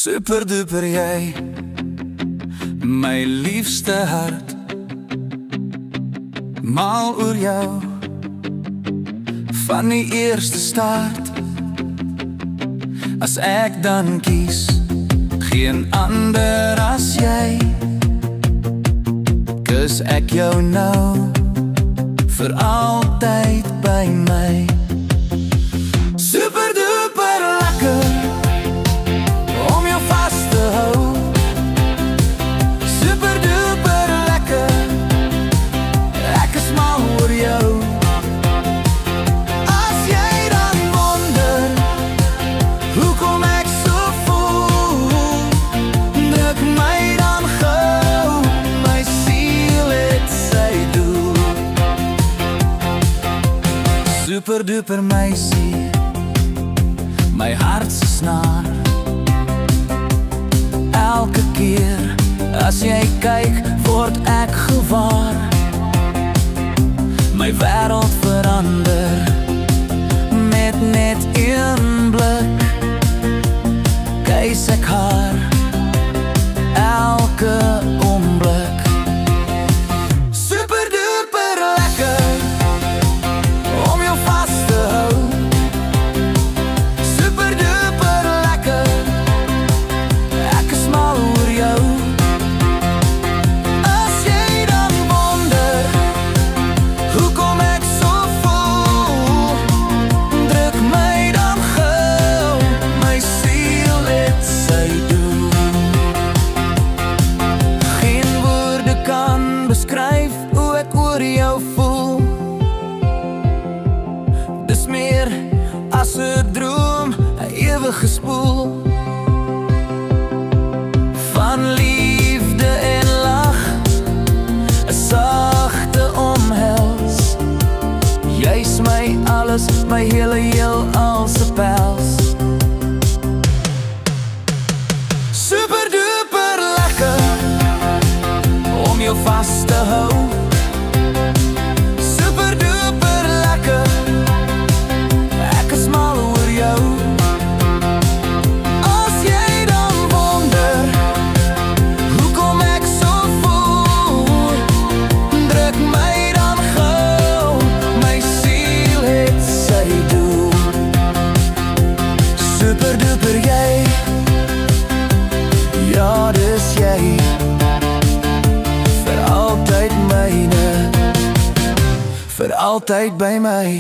Super duper jy, my liefste hart, mal oor jou, van die eerste start. As ek dan kies, geen ander as jy, kus ek jou nou, vir altyd by my. Super duper lekker, om jou vast te hou. Super duper lekker, ek is mal oor jou. As jy dan wonder, hoekom ek so voel, druk my dan gauw, my siel het sy doel. Super duper meisie, my hart se snaar. Elke keer as jy kyk, word ek gewaar. My wêreld verander met net een blik. Kys ek haar elke oomblik. Super duper lekker, om jou vast te hou. Super duper lekker, ek is mal oor jou. As jy dan wonder, hoekom ek so voel, druk my dan gauw, my siel het sy doel. Geen woorde kan beskryf hoe ek oor jou voel. Dis meer as 'n droom, 'n ewige spoel van liefde en lag, 'n sagte omhels. Jy's my alles, my hele heelal se pels. Super duper lekker, om jou vast te hou. Super duper lekker, ek is mal oor jou. As jy dan wonder, hoekom ek so voel, druk my dan gauw, my siel het sy doel. Super duper jy, ja dis jy, vir altyd myne, vir altyd by my.